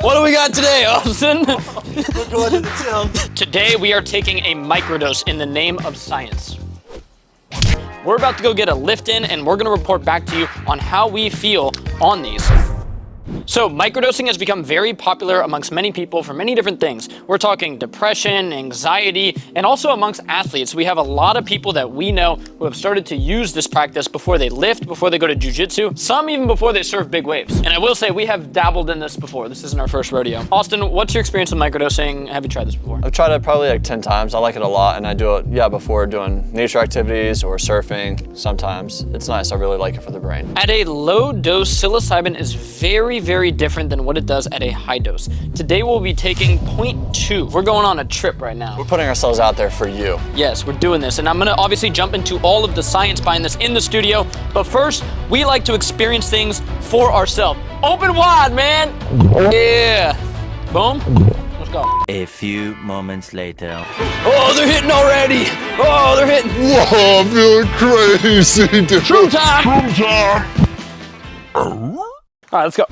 What do we got today, Austin? We're going to the gym. Today we are taking a microdose in the name of science. We're about to go get a lift in and we're gonna report back to you on how we feel on these. So microdosing has become very popular amongst many people for many different things. We're talking depression, anxiety, and also amongst athletes. We have a lot of people that we know who have started to use this practice before they lift, before they go to jiu-jitsu, some even before they surf big waves. And I will say we have dabbled in this before. This isn't our first rodeo. Austin, what's your experience with microdosing? Have you tried this before? I've tried it probably like 10 times. I like it a lot, and I do it, before doing nature activities or surfing sometimes. It's nice, I really like it for the brain. At a low dose, psilocybin is very different than what it does at a high dose. Today we'll be taking 0.2. We're going on a trip right now. We're putting ourselves out there for you. Yes, we're doing this, and I'm gonna obviously jump into all of the science behind this in the studio, but first, we like to experience things for ourselves. Open wide, man! Yeah! Boom. Let's go. A few moments later. Oh, they're hitting already! Oh, they're hitting! Whoa, I'm feeling crazy, dude. Shroom time! Shroom time! All right, let's go.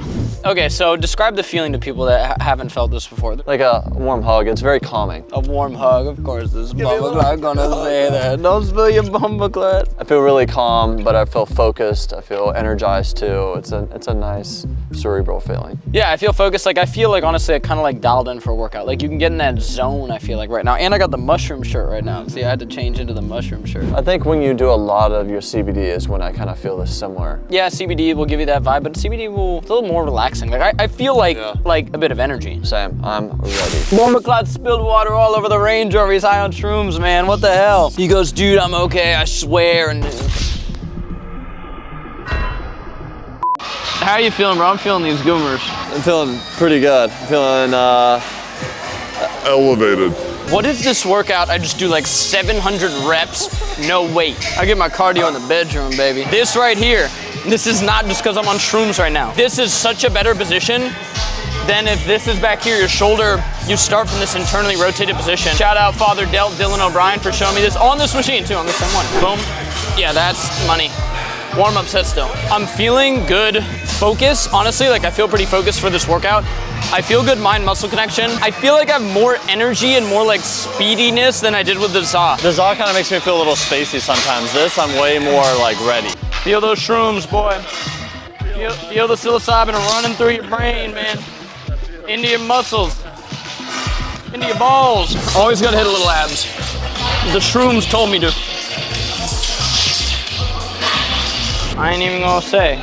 Okay, so describe the feeling to people that haven't felt this before. Like a warm hug, it's very calming. A warm hug, of course. This bumbleclad gonna say that. Don't spill your bumbleclad. I feel really calm, but I feel focused. I feel energized too. It's a nice cerebral feeling. Yeah, I feel focused. Like I feel like honestly, I kind of like dialed in for a workout. Like you can get in that zone. I feel like right now, and I got the mushroom shirt right now. See, I had to change into the mushroom shirt. I think when you do a lot of your CBD is when I kind of feel this similar. Yeah, CBD will give you that vibe, but CBD will it's a little more relaxing. Like I feel like a bit of energy. Same, I'm ready. Bumbleclad spilled water all over the Range Rover. He's high on shrooms, man. What the hell? He goes, dude, I'm okay. I swear. And how are you feeling, bro? I'm feeling these goomers. I'm feeling pretty good. I'm feeling Elevated. What is this workout? I just do like 700 reps, no weight. I get my cardio in the bedroom, baby. This right here, this is not just because I'm on shrooms right now. This is such a better position than if this is back here, your shoulder, you start from this internally rotated position. Shout out Father Dylan O'Brien for showing me this on this machine too, on the same one. Boom. Yeah, that's money. Warm up set still. I'm feeling good focus, honestly, like I feel pretty focused for this workout. I feel good mind-muscle connection. I feel like I have more energy and more like speediness than I did with the ZA. The ZA kind of makes me feel a little spacey sometimes. This, I'm way more like ready. Feel those shrooms, boy. Feel the psilocybin running through your brain, man. Into your muscles. Into your balls. Always gotta hit a little abs. The shrooms told me to. I ain't even gonna say.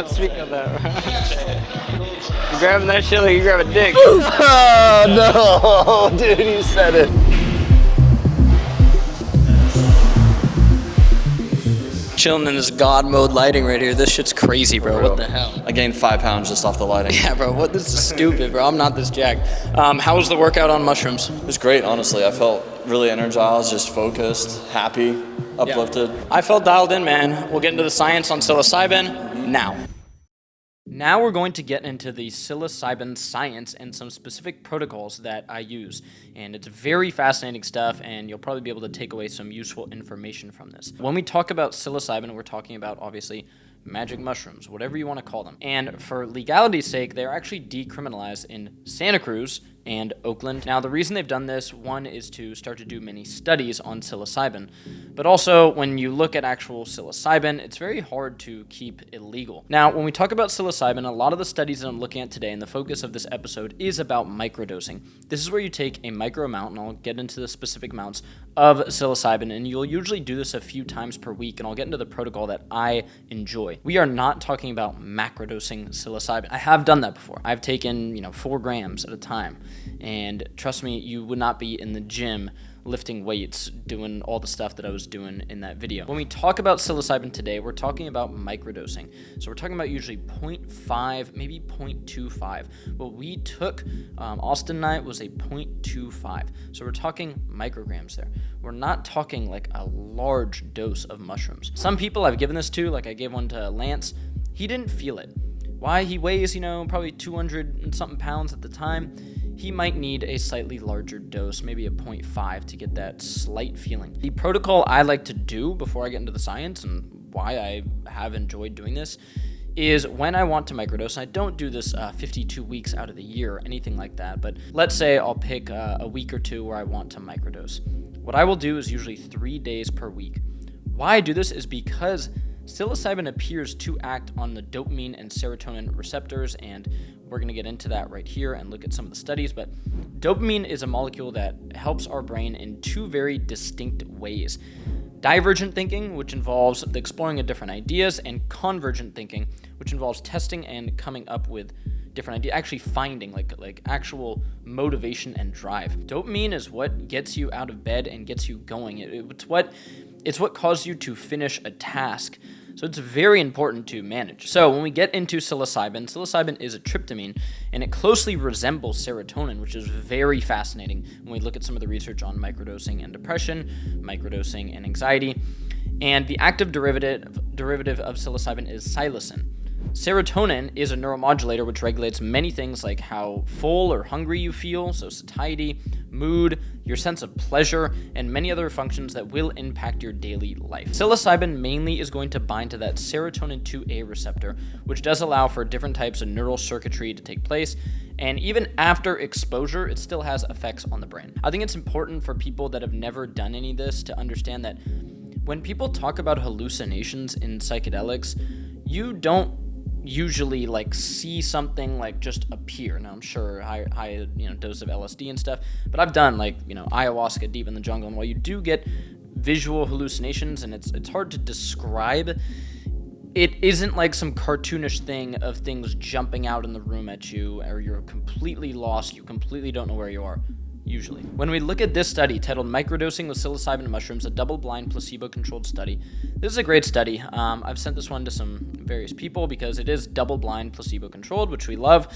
Speak of that. You grabbing that shit like you grab a dick. Oh no, dude, you said it. Chilling in this God mode lighting right here. This shit's crazy, bro. What the hell? I gained 5 pounds just off the lighting. Yeah, bro. What? This is stupid, bro. I'm not this jacked. How was the workout on mushrooms? It was great, honestly. I felt really energized, just focused, happy, uplifted. Yeah. I felt dialed in, man. We'll get into the science on psilocybin now. Now we're going to get into the psilocybin science and some specific protocols that I use. And it's very fascinating stuff, and you'll probably be able to take away some useful information from this. When we talk about psilocybin, we're talking about, obviously, magic mushrooms, whatever you want to call them. And for legality's sake, they're actually decriminalized in Santa Cruz and Oakland. Now, the reason they've done this, one, is to start to do many studies on psilocybin. But also, when you look at actual psilocybin, it's very hard to keep illegal. Now, when we talk about psilocybin, a lot of the studies that I'm looking at today, and the focus of this episode, is about microdosing. This is where you take a micro amount, and I'll get into the specific amounts of psilocybin, and you'll usually do this a few times per week, and I'll get into the protocol that I enjoy. We are not talking about macrodosing psilocybin. I have done that before. I've taken, 4 grams at a time. And trust me, you would not be in the gym lifting weights, doing all the stuff that I was doing in that video. When we talk about psilocybin today, we're talking about microdosing. So we're talking about usually 0.5, maybe 0.25. What we took, Austin and I, was a 0.25. So we're talking micrograms there. We're not talking like a large dose of mushrooms. Some people I've given this to, like I gave one to Lance, he didn't feel it. Why? He weighs, probably 200 and something pounds at the time. He might need a slightly larger dose, maybe a 0.5 to get that slight feeling. The protocol I like to do before I get into the science and why I have enjoyed doing this is when I want to microdose. I don't do this 52 weeks out of the year or anything like that, but let's say I'll pick a week or two where I want to microdose. What I will do is usually 3 days per week. Why I do this is because psilocybin appears to act on the dopamine and serotonin receptors, and we're going to get into that right here and look at some of the studies. But dopamine is a molecule that helps our brain in two very distinct ways. Divergent thinking, which involves the exploring of different ideas, and convergent thinking, which involves testing and coming up with different ideas, actually finding like actual motivation and drive. Dopamine is what gets you out of bed and gets you going. It's what causes you to finish a task. So it's very important to manage. So when we get into psilocybin is a tryptamine, and it closely resembles serotonin, which is very fascinating when we look at some of the research on microdosing and depression, microdosing and anxiety. And the active derivative of psilocybin is psilocin. Serotonin is a neuromodulator which regulates many things like how full or hungry you feel, so satiety, mood, your sense of pleasure, and many other functions that will impact your daily life. Psilocybin mainly is going to bind to that serotonin 2A receptor, which does allow for different types of neural circuitry to take place, and even after exposure, it still has effects on the brain. I think it's important for people that have never done any of this to understand that when people talk about hallucinations in psychedelics, you don't usually see something just appear. Now I'm sure high dose of LSD and stuff, but I've done ayahuasca deep in the jungle, and while you do get visual hallucinations and it's hard to describe, it isn't like some cartoonish thing of things jumping out in the room at you, or you're completely lost, you completely don't know where you are. Usually. When we look at this study titled Microdosing with Psilocybin Mushrooms, a double-blind placebo-controlled study, this is a great study. I've sent this one to some various people because it is double-blind placebo-controlled, which we love.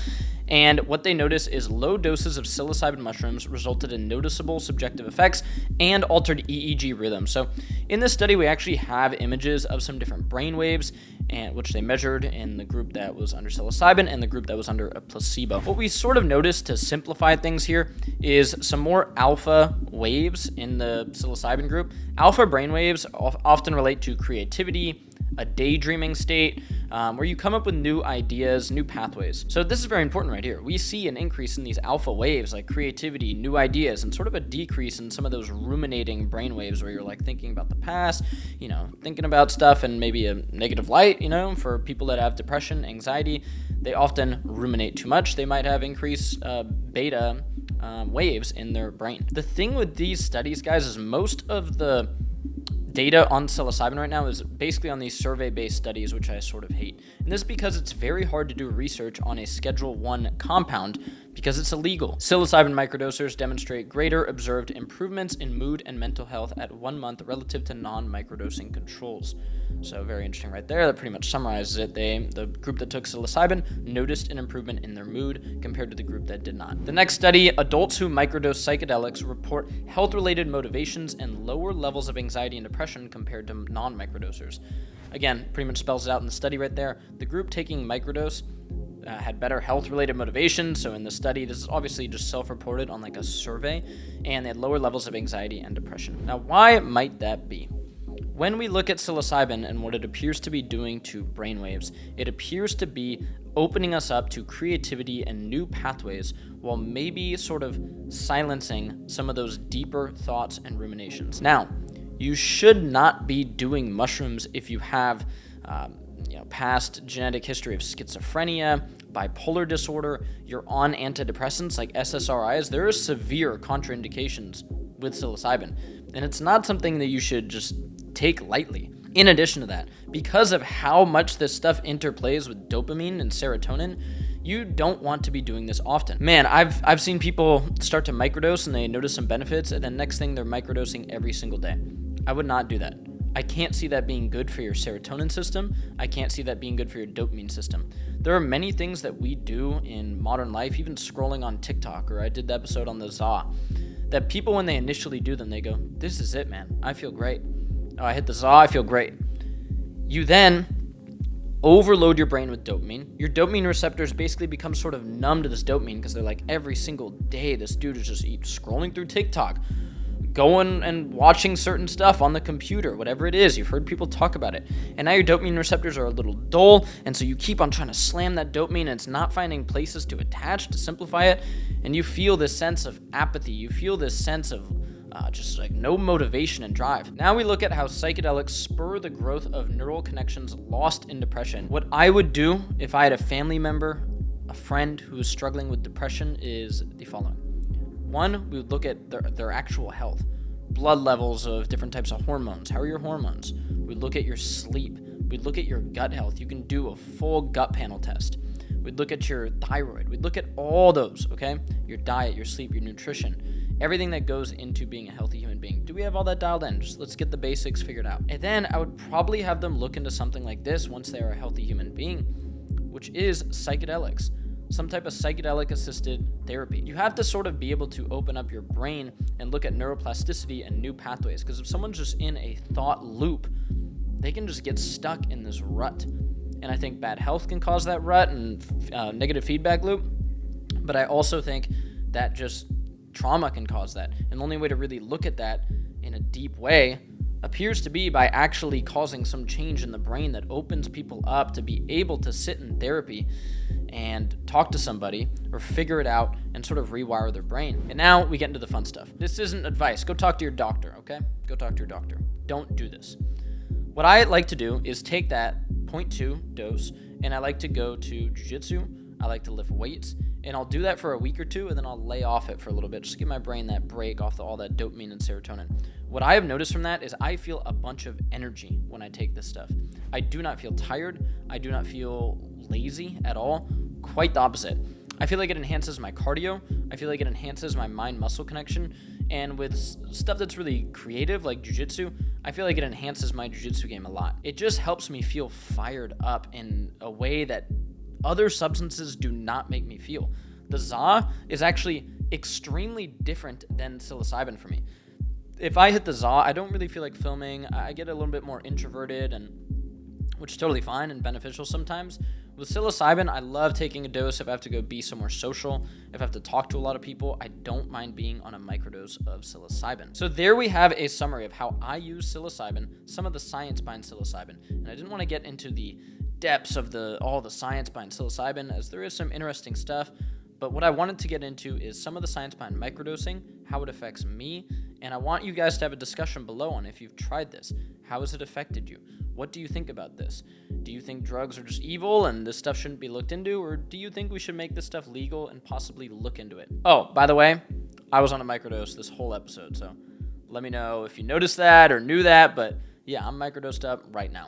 And what they notice is low doses of psilocybin mushrooms resulted in noticeable subjective effects and altered EEG rhythm. So in this study, we actually have images of some different brain waves, which they measured in the group that was under psilocybin and the group that was under a placebo. What we sort of noticed, to simplify things here, is some more alpha waves in the psilocybin group. Alpha brain waves often relate to creativity, a daydreaming state, where you come up with new ideas, new pathways. So this is very important right here. We see an increase in these alpha waves like creativity, new ideas, and sort of a decrease in some of those ruminating brain waves where you're thinking about the past, thinking about stuff in maybe a negative light, for people that have depression, anxiety, they often ruminate too much. They might have increased beta waves in their brain. The thing with these studies, guys, is most of the data on psilocybin right now is basically on these survey-based studies, which I sort of hate. And this is because it's very hard to do research on a Schedule 1 compound because it's illegal. Psilocybin microdosers demonstrate greater observed improvements in mood and mental health at 1 month relative to non-microdosing controls. So very interesting right there. That pretty much summarizes it. The group that took psilocybin noticed an improvement in their mood compared to the group that did not. The next study, adults who microdose psychedelics report health-related motivations and lower levels of anxiety and depression compared to non-microdosers. Again, pretty much spells it out in the study right there. The group taking microdose had better health-related motivation. So in the study, this is obviously just self-reported on a survey, and they had lower levels of anxiety and depression. Now, why might that be? When we look at psilocybin and what it appears to be doing to brainwaves, it appears to be opening us up to creativity and new pathways while maybe sort of silencing some of those deeper thoughts and ruminations. Now, you should not be doing mushrooms if you have past genetic history of schizophrenia, bipolar disorder, you're on antidepressants like SSRIs. There are severe contraindications with psilocybin, and it's not something that you should just take lightly. In addition to that, because of how much this stuff interplays with dopamine and serotonin, you don't want to be doing this often. Man, I've seen people start to microdose and they notice some benefits, and then next thing they're microdosing every single day. I would not do that. I can't see that being good for your serotonin system. I can't see that being good for your dopamine system. There are many things that we do in modern life, even scrolling on TikTok, or I did the episode on the ZA, that people, when they initially do them, they go, this is it, man. I feel great. Oh, I hit the ZA, I feel great. You then overload your brain with dopamine. Your dopamine receptors basically become sort of numb to this dopamine because they're like, every single day, this dude is just scrolling through TikTok, going and watching certain stuff on the computer, whatever it is. You've heard people talk about it. And now your dopamine receptors are a little dull, and so you keep on trying to slam that dopamine, and it's not finding places to attach, to simplify it, and you feel this sense of apathy. You feel this sense of just like no motivation and drive. Now we look at how psychedelics spur the growth of neural connections lost in depression. What I would do if I had a family member, a friend who is struggling with depression is the following. One, we would look at their actual health, blood levels of different types of hormones. How are your hormones? We'd look at your sleep. We'd look at your gut health. You can do a full gut panel test. We'd look at your thyroid. We'd look at all those, okay? Your diet, your sleep, your nutrition, everything that goes into being a healthy human being. Do we have all that dialed in? Just let's get the basics figured out. And then I would probably have them look into something like this once they are a healthy human being, which is psychedelics. Some type of psychedelic-assisted therapy. You have to sort of be able to open up your brain and look at neuroplasticity and new pathways, because if someone's just in a thought loop, they can just get stuck in this rut. And I think bad health can cause that rut and negative feedback loop, but I also think that just trauma can cause that. And the only way to really look at that in a deep way appears to be by actually causing some change in the brain that opens people up to be able to sit in therapy and talk to somebody or figure it out and sort of rewire their brain. And now we get into the fun stuff. This isn't advice. Go talk to your doctor, okay? Go talk to your doctor. Don't do this. What I like to do is take that 0.2 dose and I like to go to jiu-jitsu. I like to lift weights, and I'll do that for a week or two, and then I'll lay off it for a little bit, just to give my brain that break off all that dopamine and serotonin. What I have noticed from that is I feel a bunch of energy when I take this stuff. I do not feel tired. I do not feel lazy at all. Quite the opposite. I feel like it enhances my cardio. I feel like it enhances my mind-muscle connection. And with stuff that's really creative, like jiu-jitsu, I feel like it enhances my jiu-jitsu game a lot. It just helps me feel fired up in a way that other substances do not make me feel. The ZA is actually extremely different than psilocybin for me. If I hit the ZA, I don't really feel like filming. I get a little bit more introverted, and which is totally fine and beneficial sometimes. With psilocybin, I love taking a dose if I have to go be somewhere social, if I have to talk to a lot of people. I don't mind being on a microdose of psilocybin. So there we have a summary of how I use psilocybin, some of the science behind psilocybin. And I didn't want to get into the depths of all the science behind psilocybin, as there is some interesting stuff, but what I wanted to get into is some of the science behind microdosing, how it affects me, and I want you guys to have a discussion below on if you've tried this. How has it affected you? What do you think about this? Do you think drugs are just evil and this stuff shouldn't be looked into, or do you think we should make this stuff legal and possibly look into it? Oh, by the way, I was on a microdose this whole episode, so let me know if you noticed that or knew that, but yeah, I'm microdosed up right now.